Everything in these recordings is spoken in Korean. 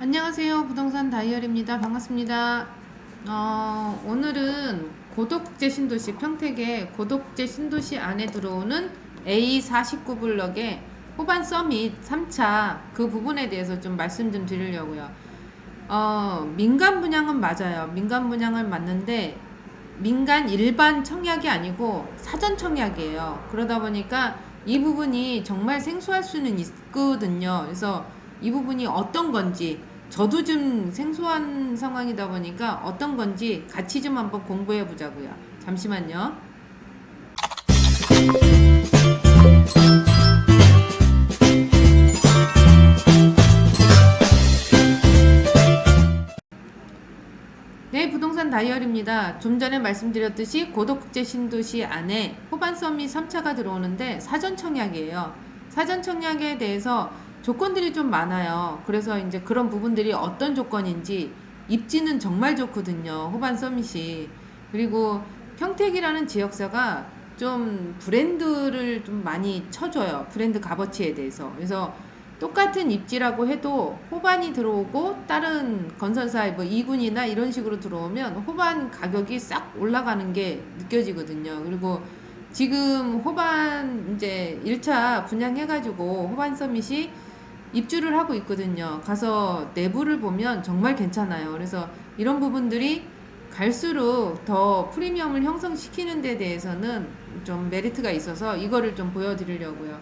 안녕하세요. 부동산 다이어리입니다. 반갑습니다. 오늘은 고덕국제 신도시 평택의 고덕국제 신도시 안에 들어오는 A49블럭의 호반 서밋 3차 그 부분에 대해서 좀 말씀 좀 드리려고요. 민간 분양은 맞아요. 민간 분양은 맞는데 민간 일반 청약이 아니고 사전 청약이에요. 그러다 보니까 이 부분이 정말 생소할 수는 있거든요. 그래서 이 부분이 어떤 건지 저도 좀 생소한 상황이다 보니까 어떤 건지 같이 좀 한번 공부해 보자고요. 잠시만요. 네, 부동산 다이어리입니다. 좀 전에 말씀드렸듯이 고덕국제 신도시 안에 호반 서밋 3차가 들어오는데 사전 청약이에요. 사전 청약에 대해서 조건들이 좀 많아요. 그래서 이제 그런 부분들이 어떤 조건인지 입지는 정말 좋거든요. 호반 서밋이. 그리고 평택이라는 지역사가 좀 브랜드를 좀 많이 쳐줘요. 브랜드 값어치에 대해서. 그래서 똑같은 입지라고 해도 호반이 들어오고 다른 건설사의 뭐 2군이나 이런 식으로 들어오면 호반 가격이 싹 올라가는 게 느껴지거든요. 그리고 지금 호반 이제 1차 분양해가지고 호반 서밋이 입주를 하고 있거든요. 가서 내부를 보면 정말 괜찮아요. 그래서 이런 부분들이 갈수록 더 프리미엄을 형성시키는 데 대해서는 좀 메리트가 있어서 이거를 좀 보여드리려고요.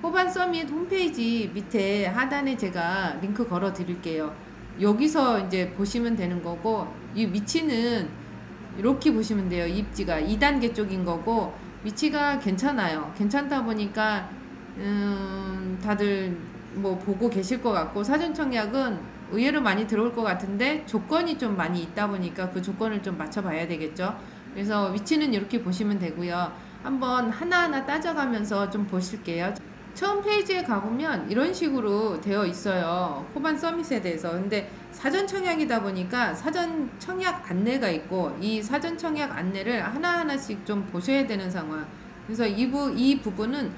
호반 서밋 홈페이지 밑에 하단에 제가 링크 걸어 드릴게요. 여기서 이제 보시면 되는 거고, 이 위치는 이렇게 보시면 돼요. 입지가 2단계 쪽인 거고, 위치가 괜찮아요. 괜찮다 보니까, 다들 뭐 보고 계실 것 같고, 사전 청약은 의외로 많이 들어올 것 같은데, 조건이 좀 많이 있다 보니까 그 조건을 좀 맞춰봐야 되겠죠. 그래서 위치는 이렇게 보시면 되고요. 한번 하나하나 따져가면서 좀 보실게요. 처음 페이지에 가보면 이런 식으로 되어 있어요. 호반 서밋에 대해서. 근데 사전 청약이다 보니까 사전 청약 안내가 있고 이 사전 청약 안내를 하나하나씩 좀 보셔야 되는 상황. 그래서 이 부분은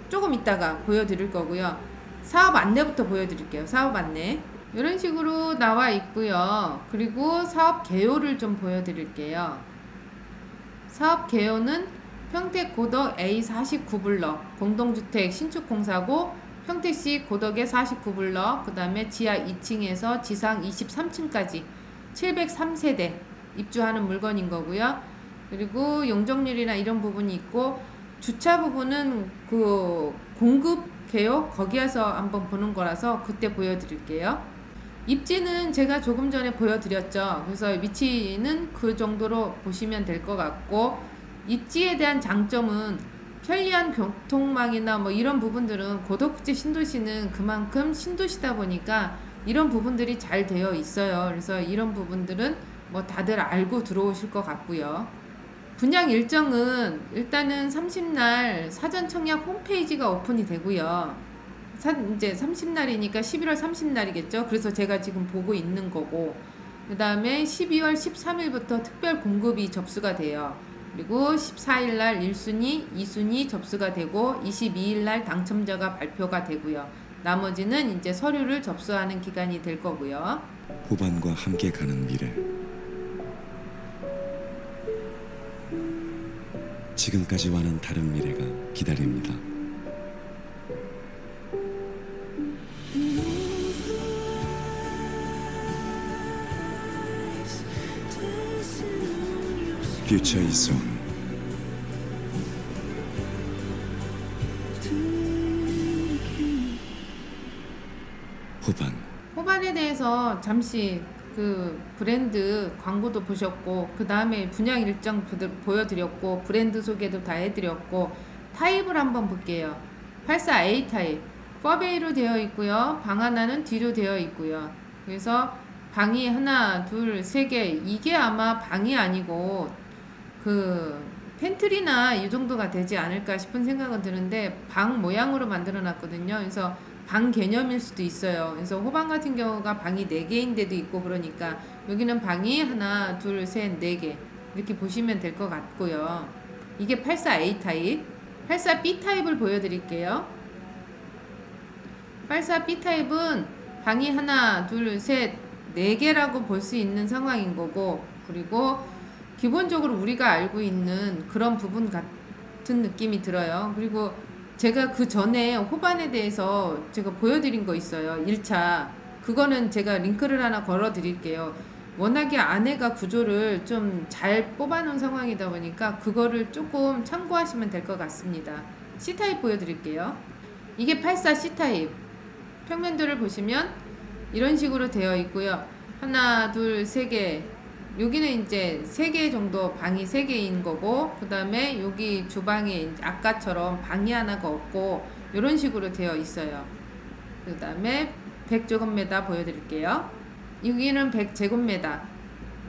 조금 이따가 보여드릴 거고요. 사업 안내부터 보여드릴게요. 사업 안내. 이런 식으로 나와 있고요. 그리고 사업 개요를 좀 보여드릴게요. 사업 개요는 평택 고덕 A49블럭 공동주택 신축 공사고 평택시 고덕의 49블럭 그 다음에 지하 2층에서 지상 23층까지 703세대 입주하는 물건인 거고요. 그리고 용적률이나 이런 부분이 있고 주차 부분은 그 공급 개요 거기에서 한번 보는 거라서 그때 보여드릴게요. 입지는 제가 조금 전에 보여드렸죠. 그래서 위치는 그 정도로 보시면 될 것 같고, 입지에 대한 장점은 편리한 교통망이나 뭐 이런 부분들은 고덕국제 신도시는 그만큼 신도시다 보니까 이런 부분들이 잘 되어 있어요. 그래서 이런 부분들은 뭐 다들 알고 들어오실 것 같고요. 분양 일정은 일단은 30날 사전 청약 홈페이지가 오픈이 되고요. 이제 30날이니까 11월 30날이겠죠. 그래서 제가 지금 보고 있는 거고, 그 다음에 12월 13일부터 특별 공급이 접수가 돼요. 그리고 14일날 1순위, 2순위 접수가 되고 22일날 당첨자가 발표가 되고요. 나머지는 이제 서류를 접수하는 기간이 될 거고요. 호반과 함께 가는 미래. 지금까지와는 다른 미래가 기다립니다. Future is on. 호반. 호반에 대해서 잠시 그 브랜드 광고도 보셨고 그 다음에 분양 일정 보여드렸고 브랜드 소개도 다 해드렸고 타입을 한번 볼게요. 84A 타입 4베이로 되어 있고요. 방 하나는 뒤로 되어 있고요. 그래서 방이 하나 둘 세 개, 이게 아마 방이 아니고 그 팬트리나 이 정도가 되지 않을까 싶은 생각은 드는데 방 모양으로 만들어 놨거든요. 그래서 방 개념일 수도 있어요. 그래서 호방 같은 경우가 방이 4개인 데도 있고 그러니까 여기는 방이 하나 둘 셋 4개 이렇게 보시면 될 것 같고요. 이게 84A 타입. 84B 타입을 보여드릴게요. 84B 타입은 방이 하나, 둘, 셋, 네 개라고 볼 수 있는 상황인 거고, 그리고 기본적으로 우리가 알고 있는 그런 부분 같은 느낌이 들어요. 그리고 제가 그 전에 호반에 대해서 제가 보여드린 거 있어요. 1차. 그거는 제가 링크를 하나 걸어 드릴게요. 워낙에 아내가 구조를 좀 잘 뽑아놓은 상황이다 보니까 그거를 조금 참고하시면 될 것 같습니다. C타입 보여드릴게요. 이게 84 C타입. 평면도를 보시면 이런 식으로 되어 있고요. 하나, 둘, 세 개. 여기는 이제 3개 정도 방이 3개인 거고, 그 다음에 여기 주방에 아까처럼 방이 하나가 없고 이런 식으로 되어 있어요. 그 다음에 100제곱미터 보여드릴게요. 여기는 100제곱미터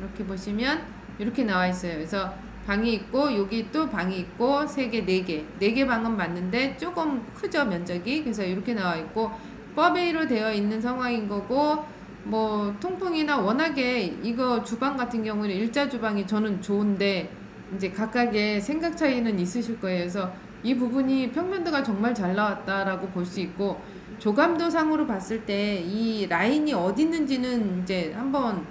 이렇게 보시면 이렇게 나와 있어요. 그래서 방이 있고 여기 또 방이 있고 3개, 4개 4개 방은 맞는데 조금 크죠, 면적이. 그래서 이렇게 나와 있고 꿔베이로 되어 있는 상황인 거고, 뭐 통풍이나 워낙에 이거 주방 같은 경우는 일자 주방이 저는 좋은데 이제 각각의 생각 차이는 있으실 거예요. 그래서 이 부분이 평면도가 정말 잘 나왔다라고 볼 수 있고, 조감도 상으로 봤을 때 이 라인이 어디 있는지는 이제 한번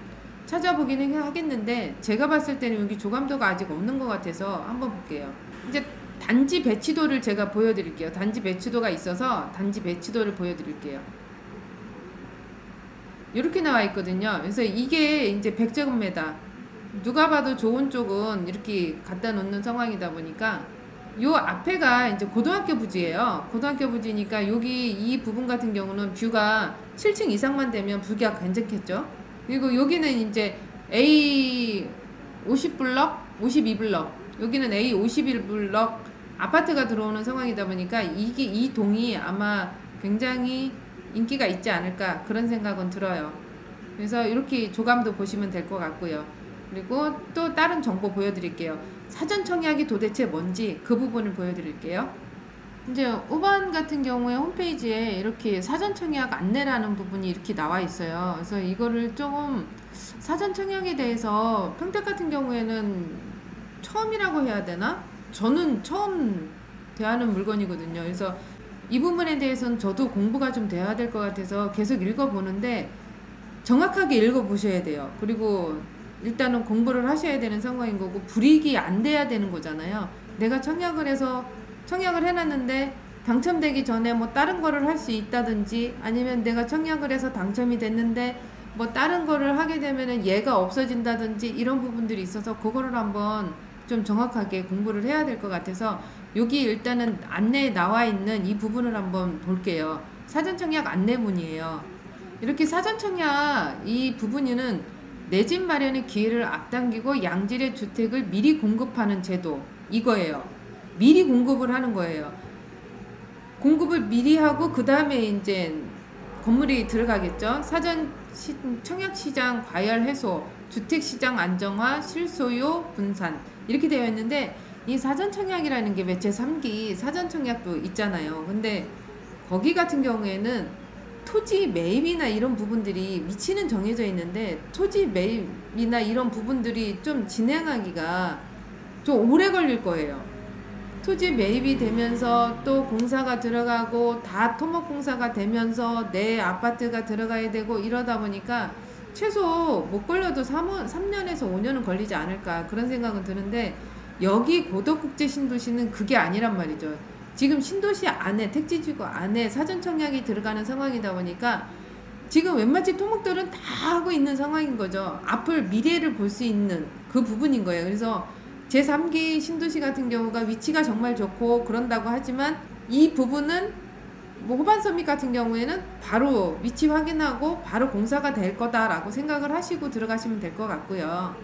찾아보기는 하겠는데, 제가 봤을 때는 여기 조감도가 아직 없는 것 같아서 한번 볼게요. 이제 단지 배치도를 제가 보여드릴게요. 단지 배치도가 있어서 단지 배치도를 보여드릴게요. 이렇게 나와 있거든요. 그래서 이게 이제 100제곱미터. 누가 봐도 좋은 쪽은 이렇게 갖다 놓는 상황이다 보니까, 요 앞에가 이제 고등학교 부지예요. 고등학교 부지니까 여기 이 부분 같은 경우는 뷰가 7층 이상만 되면 뷰가 괜찮겠죠. 그리고 여기는 이제 A 50블럭, 52블럭, 여기는 A 51블럭 아파트가 들어오는 상황이다 보니까 이게 이 동이 아마 굉장히 인기가 있지 않을까 그런 생각은 들어요. 그래서 이렇게 조감도 보시면 될 것 같고요. 그리고 또 다른 정보 보여드릴게요. 사전 청약이 도대체 뭔지 그 부분을 보여드릴게요. 이제 우반 같은 경우에 홈페이지에 이렇게 사전 청약 안내라는 부분이 이렇게 나와 있어요. 그래서 이거를 조금 사전 청약에 대해서 평택 같은 경우에는 처음이라고 해야 되나? 저는 처음 대하는 물건이거든요. 그래서 이 부분에 대해서는 저도 공부가 좀 돼야 될 것 같아서 계속 읽어보는데, 정확하게 읽어보셔야 돼요. 그리고 일단은 공부를 하셔야 되는 상황인 거고, 불이익이 안 돼야 되는 거잖아요. 내가 청약을 해놨는데 당첨되기 전에 뭐 다른 거를 할 수 있다든지, 아니면 내가 청약을 해서 당첨이 됐는데 뭐 다른 거를 하게 되면은 얘가 없어진다든지 이런 부분들이 있어서 그거를 한번 좀 정확하게 공부를 해야 될 것 같아서 여기 일단은 안내에 나와 있는 이 부분을 한번 볼게요. 사전 청약 안내문이에요. 이렇게 사전 청약 이 부분은 내 집 마련의 기회를 앞당기고 양질의 주택을 미리 공급하는 제도, 이거예요. 미리 공급을 하는 거예요. 공급을 미리 하고 그 다음에 이제 건물이 들어가겠죠. 사전 청약 시장 과열 해소, 주택 시장 안정화, 실소유 분산 이렇게 되어 있는데, 이 사전 청약이라는 게 왜 제3기 사전 청약도 있잖아요. 근데 거기 같은 경우에는 토지 매입이나 이런 부분들이 위치는 정해져 있는데, 토지 매입이나 이런 부분들이 좀 진행하기가 좀 오래 걸릴 거예요. 토지 매입이 되면서 또 공사가 들어가고 다 토목 공사가 되면서 내 아파트가 들어가야 되고 이러다 보니까 최소 못 걸려도 3년에서 5년은 걸리지 않을까 그런 생각은 드는데, 여기 고덕국제 신도시는 그게 아니란 말이죠. 지금 신도시 안에, 택지지구 안에 사전 청약이 들어가는 상황이다 보니까 지금 웬만치 토목들은 다 하고 있는 상황인 거죠. 앞을 미래를 볼 수 있는 그 부분인 거예요. 그래서 제3기 신도시 같은 경우가 위치가 정말 좋고 그런다고 하지만, 이 부분은 뭐 호반서밋 같은 경우에는 바로 위치 확인하고 바로 공사가 될 거다라고 생각을 하시고 들어가시면 될 것 같고요.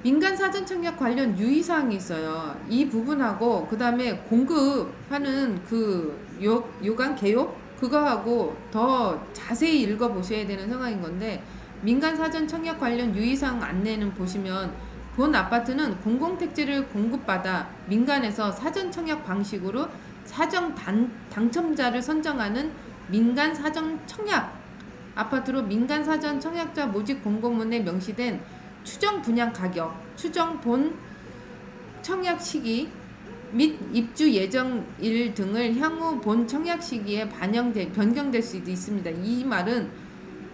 민간 사전 청약 관련 유의사항이 있어요. 이 부분하고 그 다음에 공급하는 그 요강 개요 그거하고 더 자세히 읽어보셔야 되는 상황인 건데, 민간 사전 청약 관련 유의사항 안내는 보시면, 본 아파트는 공공택지를 공급받아 민간에서 사전 청약 방식으로 사전 당첨자를 선정하는 민간 사전 청약 아파트로 민간 사전 청약자 모집 공고문에 명시된 추정 분양 가격, 추정 본 청약 시기, 및 입주 예정일 등을 향후 본 청약 시기에 변경될 수도 있습니다. 이 말은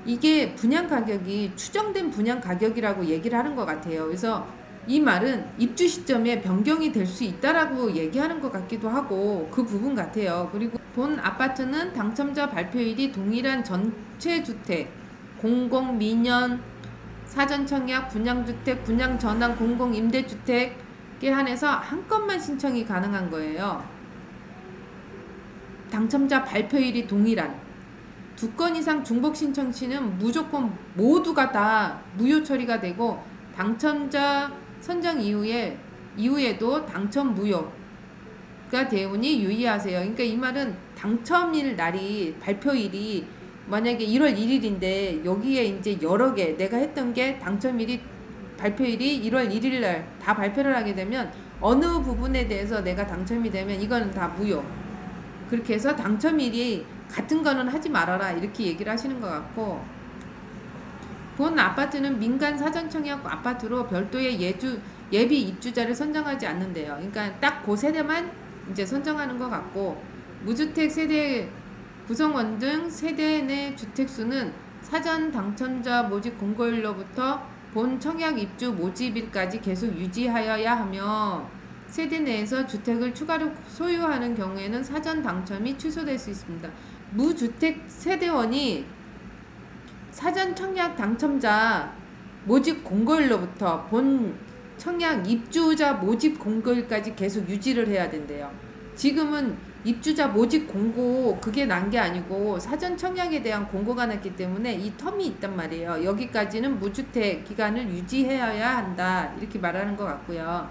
이게 분양 가격이 추정된 분양 가격이라고 얘기를 하는 것 같아요. 그래서 이 말은 입주 시점에 변경이 될 수 있다라고 얘기하는 것 같기도 하고 그 부분 같아요. 그리고 본 아파트는 당첨자 발표일이 동일한 전체 주택, 공공 민연, 사전 청약, 분양주택, 분양전환, 공공임대주택에 한해서 한 건만 신청이 가능한 거예요. 당첨자 발표일이 동일한 2건 이상 중복 신청 시는 무조건 모두가 다 무효 처리가 되고 당첨자 선정 이후에도 당첨 무효가 되오니 유의하세요. 그러니까 이 말은 당첨일 날이 발표일이 만약에 1월 1일인데 여기에 이제 여러 개 내가 했던 게 당첨일이 발표일이 1월 1일 날 다 발표를 하게 되면 어느 부분에 대해서 내가 당첨이 되면 이거는 다 무효. 그렇게 해서 당첨일이 같은 거는 하지 말아라 이렇게 얘기를 하시는 것 같고, 본 아파트는 민간 사전 청약 아파트로 별도의 예비 입주자를 선정하지 않는데요. 그러니까 딱 그 세대만 이제 선정하는 것 같고, 무주택 세대 구성원 등 세대 내 주택수는 사전 당첨자 모집 공고일로부터 본 청약 입주 모집일까지 계속 유지하여야 하며, 세대 내에서 주택을 추가로 소유하는 경우에는 사전 당첨이 취소될 수 있습니다. 무주택 세대원이 사전 청약 당첨자 모집 공고일로부터 본 청약 입주자 모집 공고일까지 계속 유지를 해야 된대요. 지금은 입주자 모집 공고 그게 난 게 아니고 사전 청약에 대한 공고가 났기 때문에 이 텀이 있단 말이에요. 여기까지는 무주택 기간을 유지해야 한다 이렇게 말하는 것 같고요.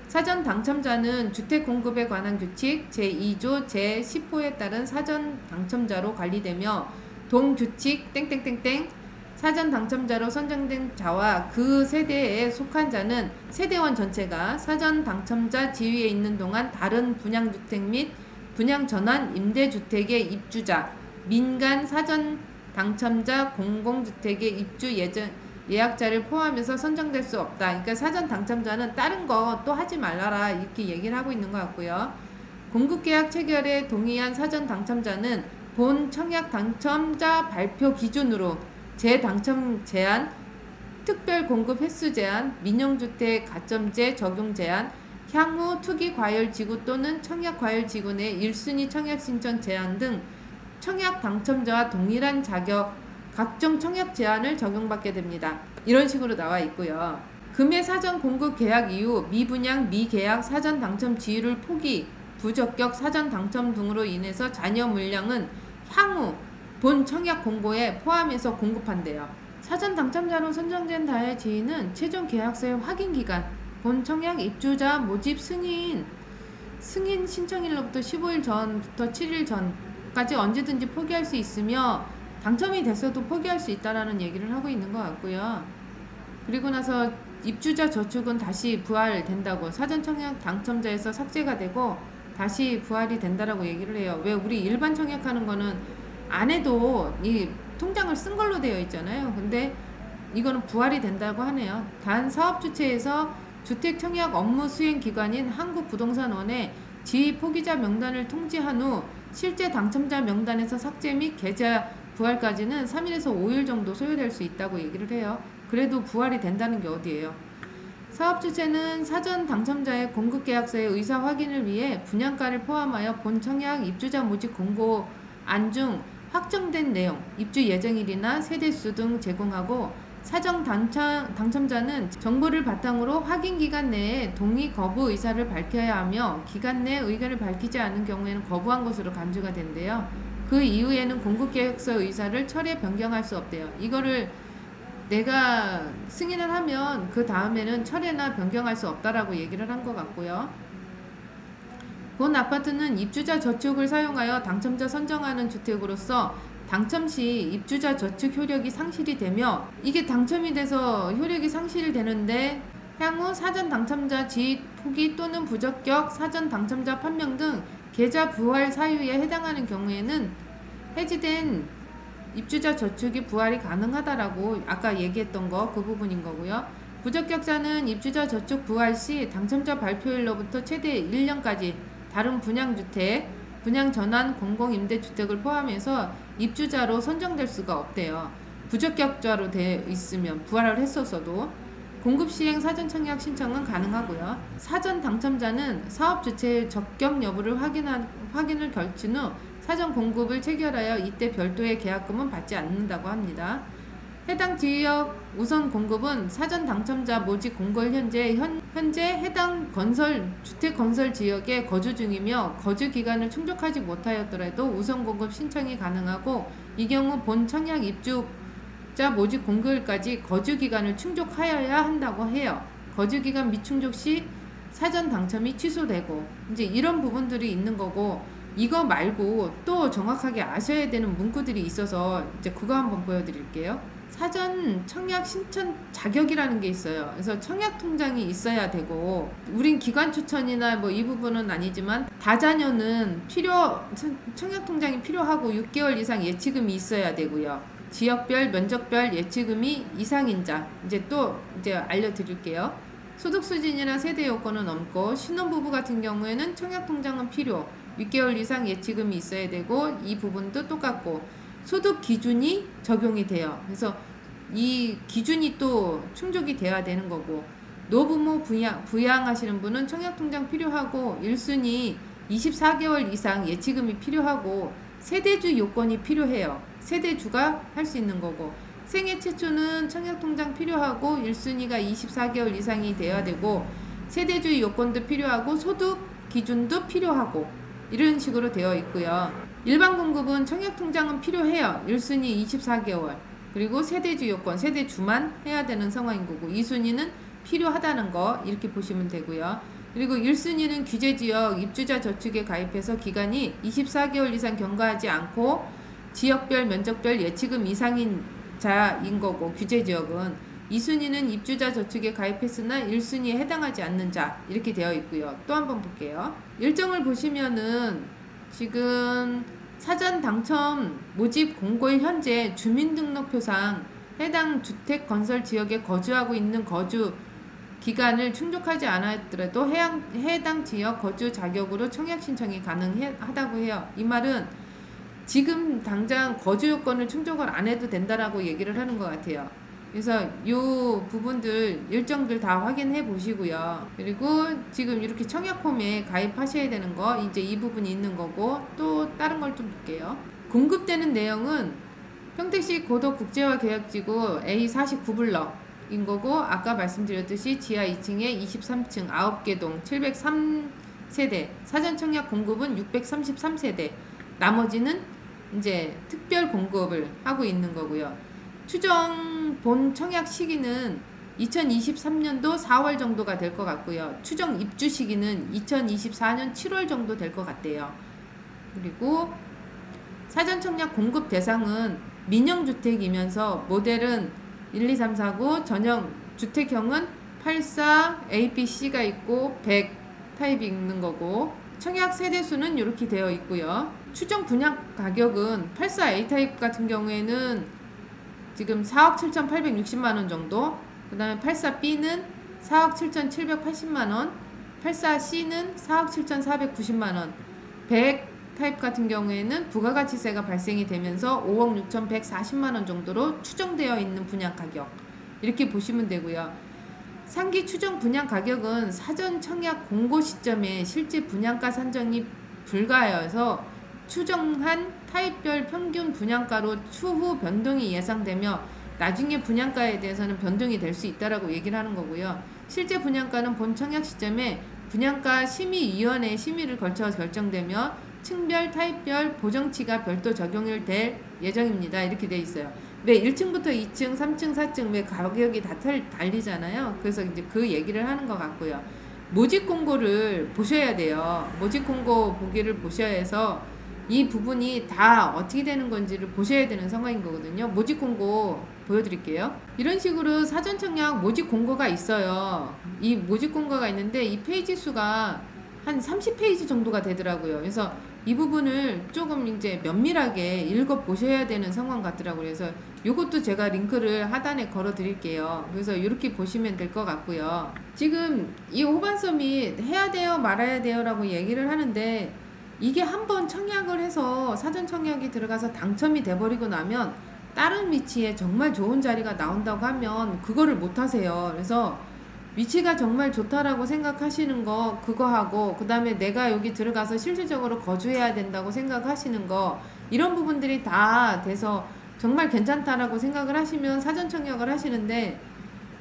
사전 당첨자는 주택 공급에 관한 규칙 제2조 제10호에 따른 사전 당첨자로 관리되며, 동규칙 땡땡땡땡 사전 당첨자로 선정된 자와 그 세대에 속한 자는 세대원 전체가 사전 당첨자 지위에 있는 동안 다른 분양주택 및 분양전환 임대주택의 입주자, 민간 사전 당첨자 공공주택의 입주 예약자를 포함해서 선정될 수 없다. 그러니까 사전 당첨자는 다른 거 또 하지 말라라 이렇게 얘기를 하고 있는 것 같고요. 공급계약 체결에 동의한 사전 당첨자는 본 청약 당첨자 발표 기준으로 재당첨 제한, 특별 공급 횟수 제한, 민영주택 가점제 적용 제한, 향후 투기 과열 지구 또는 청약 과열 지구 내 1순위 청약 신청 제한 등 청약 당첨자와 동일한 자격 각종 청약 제한을 적용받게 됩니다. 이런 식으로 나와 있고요. 금의 사전 공급 계약 이후 미분양, 미계약, 사전 당첨 지위를 포기, 부적격 사전 당첨 등으로 인해서 잔여 물량은 향후 본 청약 공고에 포함해서 공급한대요. 사전 당첨자로 선정된 자의 지위는 최종 계약서의 확인 기간, 본 청약 입주자 모집 승인 신청일로부터 15일 전부터 7일 전까지 언제든지 포기할 수 있으며, 당첨이 됐어도 포기할 수 있다라는 얘기를 하고 있는 것 같고요. 그리고 나서 입주자 저축은 다시 부활된다고, 사전 청약 당첨자에서 삭제가 되고 다시 부활이 된다라고 얘기를 해요. 왜 우리 일반 청약하는 거는 안 해도 이 통장을 쓴 걸로 되어 있잖아요. 근데 이거는 부활이 된다고 하네요. 단 사업주체에서 주택 청약 업무 수행 기관인 한국부동산원에 지위 포기자 명단을 통지한 후 실제 당첨자 명단에서 삭제 및 계좌 부활까지는 3일에서 5일 정도 소요될 수 있다고 얘기를 해요. 그래도 부활이 된다는 게 어디예요? 사업주체는 사전 당첨자의 공급계약서의 의사 확인을 위해 분양가를 포함하여 본 청약 입주자 모집 공고안 중 확정된 내용, 입주 예정일이나 세대수 등 제공하고, 사전 당첨자는 정보를 바탕으로 확인 기간 내에 동의 거부 의사를 밝혀야 하며, 기간 내 의견을 밝히지 않은 경우에는 거부한 것으로 간주가 된대요. 그 이후에는 공급계약서 의사를 철회 변경할 수 없대요. 이거를 내가 승인을 하면 그 다음에는 철회나 변경할 수 없다라고 얘기를 한 것 같고요. 본 아파트는 입주자 저축을 사용하여 당첨자 선정하는 주택으로서 당첨 시 입주자 저축 효력이 상실이 되며, 이게 당첨이 돼서 효력이 상실이 되는데 향후 사전 당첨자 지위 포기 또는 부적격 사전 당첨자 판명 등 계좌 부활 사유에 해당하는 경우에는 해지된 입주자 저축이 부활이 가능하다라고 아까 얘기했던 거 그 부분인 거고요. 부적격자는 입주자 저축 부활 시 당첨자 발표일로부터 최대 1년까지 다른 분양주택, 분양전환 공공임대주택을 포함해서 입주자로 선정될 수가 없대요. 부적격자로 되어 있으면 부활을 했었어도 공급시행 사전 청약 신청은 가능하고요. 사전 당첨자는 사업주체의 적격 여부를 확인을 결친 후 사전 공급을 체결하여 이때 별도의 계약금은 받지 않는다고 합니다. 해당 지역 우선 공급은 사전 당첨자 모집 공고일 현재 해당 주택 건설 지역에 거주 중이며 거주 기간을 충족하지 못하였더라도 우선 공급 신청이 가능하고 이 경우 본 청약 입주자 모집 공고일까지 거주 기간을 충족하여야 한다고 해요. 거주 기간 미충족 시 사전 당첨이 취소되고 이제 이런 부분들이 있는 거고 이거 말고 또 정확하게 아셔야 되는 문구들이 있어서 이제 그거 한번 보여드릴게요. 사전 청약 신청 자격이라는 게 있어요. 그래서 청약 통장이 있어야 되고, 우린 기관 추천이나 뭐 이 부분은 아니지만 다자녀는 청약 통장이 필요하고 6개월 이상 예치금이 있어야 되고요. 지역별, 면적별 예치금이 이상인자 이제 알려드릴게요. 소득 수준이나 세대 요건은 없고 신혼부부 같은 경우에는 청약 통장은 필요, 6개월 이상 예치금이 있어야 되고 이 부분도 똑같고 소득 기준이 적용이 돼요. 그래서 이 기준이 또 충족이 돼야 되는 거고 노부모 부양하시는 분은 청약통장 필요하고 1순위 24개월 이상 예치금이 필요하고 세대주 요건이 필요해요. 세대주가 할 수 있는 거고 생애 최초는 청약통장 필요하고 1순위가 24개월 이상이 돼야 되고 세대주 요건도 필요하고 소득 기준도 필요하고 이런 식으로 되어 있고요. 일반 공급은 청약통장은 필요해요. 1순위 24개월. 그리고 세대주 요건, 세대주만 해야 되는 상황인 거고 2순위는 필요하다는 거 이렇게 보시면 되고요. 그리고 1순위는 규제지역 입주자 저축에 가입해서 기간이 24개월 이상 경과하지 않고 지역별, 면적별 예치금 이상인 자인 거고 규제지역은 2순위는 입주자 저축에 가입했으나 1순위에 해당하지 않는 자 이렇게 되어 있고요. 또 한번 볼게요. 일정을 보시면은 지금 사전 당첨 모집 공고일 현재 주민등록표상 해당 주택 건설 지역에 거주하고 있는 거주 기간을 충족하지 않았더라도 해당 지역 거주 자격으로 청약 신청이 가능하다고 해요. 이 말은 지금 당장 거주 요건을 충족을 안 해도 된다라고 얘기를 하는 것 같아요. 그래서 이 부분들 일정들 다 확인해 보시고요. 그리고 지금 이렇게 청약 폼에 가입하셔야 되는 거 이제 이 부분이 있는 거고 또 다른 걸 좀 볼게요. 공급되는 내용은 평택시 고덕국제화 계약지구 A49블럭인 거고 아까 말씀드렸듯이 지하 2층에 23층 9개 동 703세대 사전 청약 공급은 633세대 나머지는 이제 특별 공급을 하고 있는 거고요. 추정 본 청약 시기는 2023년도 4월 정도가 될 것 같고요. 추정 입주 시기는 2024년 7월 정도 될 것 같대요. 그리고 사전 청약 공급 대상은 민영주택이면서 모델은 1, 2, 3, 4, 9 전형 주택형은 84, A, B, C가 있고 100 타입이 있는 거고 청약 세대수는 이렇게 되어 있고요. 추정 분양 가격은 84 A 타입 같은 경우에는 지금 4억 7,860만원 정도, 그 다음에 84B는 4억 7,780만원, 84C는 4억 7,490만원, 100 타입 같은 경우에는 부가가치세가 발생이 되면서 5억 6,140만원 정도로 추정되어 있는 분양 가격 이렇게 보시면 되고요. 상기 추정 분양 가격은 사전 청약 공고 시점에 실제 분양가 산정이 불가하여서 추정한 타입별 평균 분양가로 추후 변동이 예상되며 나중에 분양가에 대해서는 변동이 될 수 있다라고 얘기를 하는 거고요. 실제 분양가는 본 청약 시점에 분양가 심의위원회 심의를 거쳐 결정되며 층별, 타입별 보정치가 별도 적용이 될 예정입니다. 이렇게 돼 있어요. 왜 1층부터 2층, 3층, 4층 왜 가격이 다 달리잖아요. 그래서 이제 그 얘기를 하는 것 같고요. 모집 공고를 보셔야 돼요. 모집 공고 보기를 보셔야 해서 이 부분이 다 어떻게 되는 건지를 보셔야 되는 상황인 거거든요. 모집 공고 보여드릴게요. 이런 식으로 사전 청약 모집 공고가 있어요. 이 모집 공고가 있는데 이 페이지 수가 한 30페이지 정도가 되더라고요. 그래서 이 부분을 조금 이제 면밀하게 읽어 보셔야 되는 상황 같더라고요. 그래서 요것도 제가 링크를 하단에 걸어 드릴게요. 그래서 이렇게 보시면 될 것 같고요. 지금 이 호반 서밋 해야 돼요, 말아야 돼요라고 얘기를 하는데 이게 한번 청약을 해서 사전 청약이 들어가서 당첨이 돼버리고 나면 다른 위치에 정말 좋은 자리가 나온다고 하면 그거를 못 하세요. 그래서 위치가 정말 좋다라고 생각하시는 거 그거 하고, 그 다음에 내가 여기 들어가서 실질적으로 거주해야 된다고 생각하시는 거, 이런 부분들이 다 돼서 정말 괜찮다라고 생각을 하시면 사전 청약을 하시는데,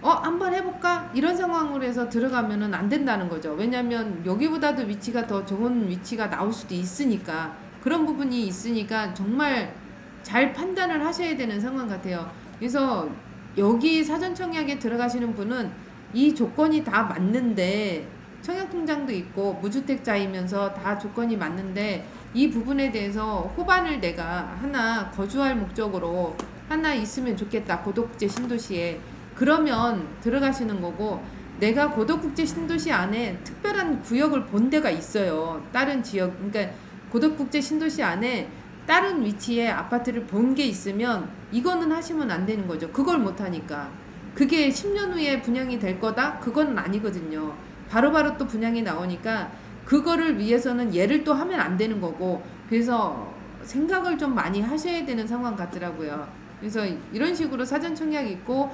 한번 해볼까? 이런 상황으로 해서 들어가면은 안 된다는 거죠. 왜냐면 여기보다도 위치가 더 좋은 위치가 나올 수도 있으니까, 그런 부분이 있으니까 정말 잘 판단을 하셔야 되는 상황 같아요. 그래서 여기 사전 청약에 들어가시는 분은 이 조건이 다 맞는데, 청약통장도 있고 무주택자이면서 다 조건이 맞는데, 이 부분에 대해서 호반을 내가 하나 거주할 목적으로 하나 있으면 좋겠다, 고덕국제 신도시에. 그러면 들어가시는 거고, 내가 고덕국제 신도시 안에 특별한 구역을 본 데가 있어요. 다른 지역, 그러니까 고덕국제 신도시 안에 다른 위치에 아파트를 본 게 있으면 이거는 하시면 안 되는 거죠. 그걸 못 하니까. 그게 10년 후에 분양이 될 거다? 그건 아니거든요. 바로바로 또 분양이 나오니까 그거를 위해서는 얘를 또 하면 안 되는 거고, 그래서 생각을 좀 많이 하셔야 되는 상황 같더라고요. 그래서 이런 식으로 사전 청약 있고,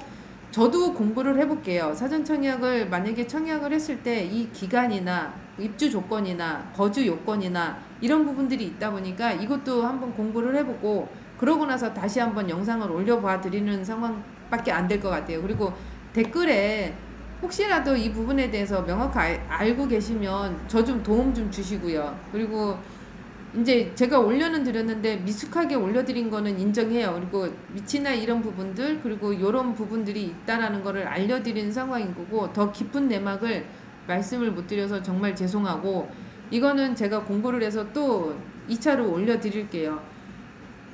저도 공부를 해볼게요. 사전 청약을 만약에 청약을 했을 때 이 기간이나 입주 조건이나 거주 요건이나 이런 부분들이 있다 보니까 이것도 한번 공부를 해보고, 그러고 나서 다시 한번 영상을 올려봐 드리는 상황밖에 안 될 것 같아요. 그리고 댓글에 혹시라도 이 부분에 대해서 명확히 알고 계시면 저 좀 도움 좀 주시고요. 그리고 이제 제가 올려는 드렸는데 미숙하게 올려드린 거는 인정해요. 그리고 위치나 이런 부분들, 그리고 이런 부분들이 있다라는 거를 알려드리는 상황인 거고, 더 깊은 내막을 말씀을 못 드려서 정말 죄송하고, 이거는 제가 공부를 해서 또 2차로 올려드릴게요.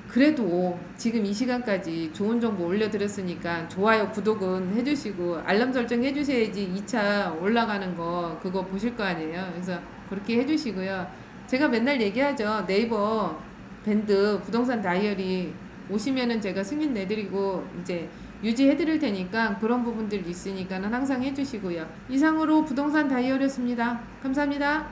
그래도 지금 이 시간까지 좋은 정보 올려드렸으니까 좋아요, 구독은 해주시고 알람 설정 해주셔야지 2차 올라가는 거 그거 보실 거 아니에요. 그래서 그렇게 해주시고요. 제가 맨날 얘기하죠. 네이버 밴드 부동산 다이어리 오시면은 제가 승인 내드리고 이제 유지해드릴 테니까, 그런 부분들 있으니까는 항상 해주시고요. 이상으로 부동산 다이어리였습니다. 감사합니다.